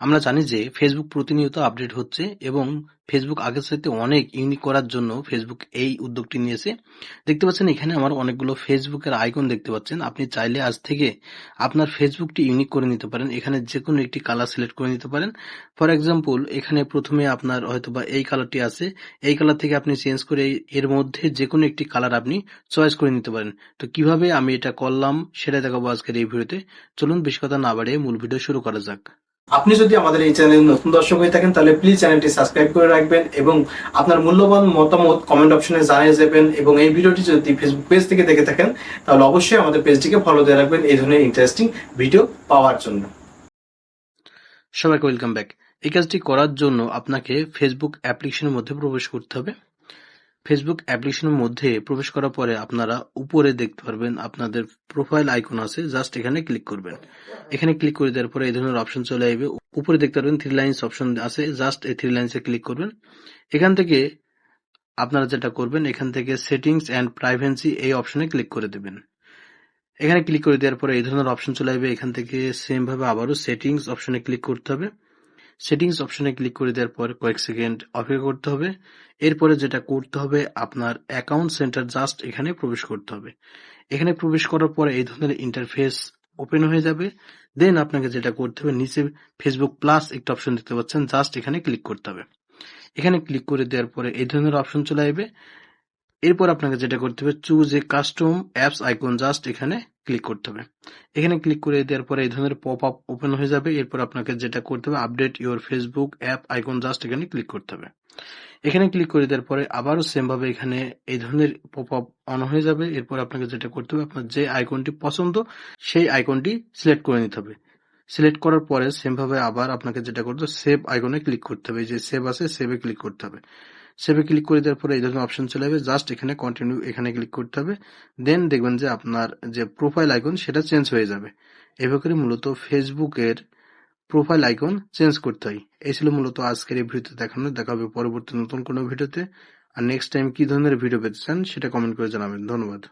আমরা জানি যে ফেসবুক প্রতিনিয়ত আপডেট হচ্ছে এবং ফেসবুক আগের চাইতে অনেক ইউনিক করার জন্য ফেসবুক এই উদ্যোগটি নিয়েছে। দেখতে পাচ্ছেন এখানে আমার অনেকগুলো ফেসবুকের আইকন দেখতে পাচ্ছেন। আপনি চাইলে আজ থেকে আপনার ফেসবুকটি ইউনিক করে নিতে পারেন। এখানে যে কোনো একটি কালার সিলেক্ট করে নিতে পারেন। ফর এক্সাম্পল এখানে প্রথমে আপনার হয়তোবা এই কালারটি আছে, এই কালার থেকে আপনি চেঞ্জ করে এর মধ্যে যে কোনো একটি কালার আপনি চয়েস করে নিতে পারেন। তো কিভাবে আমি এটা করলাম সেটা দেখাবো আজকের এই ভিডিওতে। চলুন বেশি কথা না বাড়িয়ে মূল ভিডিও শুরু করা যাক। আপনি যদি আমাদের এই চ্যানেলে নতুন দর্শক হয়ে থাকেন তাহলে প্লিজ চ্যানেলটি সাবস্ক্রাইব করে রাখবেন এবং আপনার মূল্যবান মতামত কমেন্ট অপশনে জানিয়ে যাবেন। এবং এই ভিডিওটি যদি ফেসবুক পেজ থেকে দেখে থাকেন তাহলে অবশ্যই আমাদের পেজটিকে ফলো দিয়ে রাখবেন এই ধরনের ইন্টারেস্টিং ভিডিও পাওয়ার জন্য। সবাইকে ওয়েলকাম ব্যাক। এই কাজটি করার জন্য আপনাকে ফেসবুক অ্যাপ্লিকেশনের মধ্যে প্রবেশ করতে হবে। ফেসবুক অ্যাপ্লিকেশনের মধ্যে প্রবেশ করার পরে আপনারা উপরে দেখতে পারবেন আপনাদের প্রোফাইল আইকন আছে, জাস্ট এখানে ক্লিক করবেন। এখানে ক্লিক করে দেওয়ার পরে এই ধরনের অপশন চলে আসবে। উপরে দেখতে পারবেন 3 লাইনস অপশন আছে, জাস্ট এই 3 লাইনসে ক্লিক করবেন। এখান থেকে আপনারা যেটা করবেন, এখান থেকে সেটিংস অ্যান্ড প্রাইভেসি এই অপশনে ক্লিক করে দেবেন। এখানে ক্লিক করে দেওয়ার পরে এই ধরনের অপশন চলে আসবে। এখান থেকে সেম ভাবে আবারও সেটিংস অপশনে ক্লিক করতে হবে। সেটিংস অপশনে ক্লিক করে দেওয়ার পর কয়েক সেকেন্ড অপেক্ষা করতে হবে। এরপরে যেটা করতে হবে, আপনার অ্যাকাউন্ট সেন্টার জাস্ট এখানে প্রবেশ করতে হবে। এখানে প্রবেশ করার পরে এই ধরনের ইন্টারফেস ওপেন হয়ে যাবে। দেন আপনাকে যেটা করতে হবে, নিচে ফেসবুক প্লাস একটা অপশন দেখতে পাচ্ছেন, জাস্ট এখানে ক্লিক করতে হবে। এখানে ক্লিক করে দেওয়ার পরে এই ধরনের অপশন চলে আসবে। এরপর আপনাকে যেটা করতে হবে, choose a custom apps icon, just এখানে ক্লিক করতে হবে। এখানে ক্লিক করে দেওয়ার পরে এই ধরনের পপ আপ ওপেন হয়ে যাবে। এরপর আপনাকে যেটা করতে হবে, update your Facebook app icon, just এখানে ক্লিক করতে হবে। এখানে ক্লিক করে দেওয়ার পরে আবারও সেম ভাবে এখানে এই ধরনের পপ আপ অন হয়ে যাবে। এরপর আপনাকে যেটা করতে হবে, আপনার যে আইকনটি পছন্দ সেই আইকনটি সিলেক্ট করে নিতে হবে। সিলেক্ট করার পরে সেম ভাবে আবার আপনাকে যেটা করতে হবে, সেভ আইকনে ক্লিক করতে হবে। এই যে সেভ আছে, সেভে ক্লিক করতে হবে। সেভে ক্লিক করে দেওয়ার পরে এই ধরনের অপশন চলে আসবে, জাস্ট এখানে কন্টিনিউ এখানে ক্লিক করতে হবে। দেন দেখবেন যে আপনার যে প্রোফাইল আইকন সেটা চেঞ্জ হয়ে যাবে। এভাবে করে মূলত ফেসবুকের প্রোফাইল আইকন চেঞ্জ করতে হয়। এই ছিল মূলত আজকের এই ভিডিওতে দেখানো। দেখা হবে পরবর্তী নতুন কোনো ভিডিওতে। আর নেক্সট টাইম কি ধরনের ভিডিও পেতে চান সেটা কমেন্ট করে জানাবেন। ধন্যবাদ।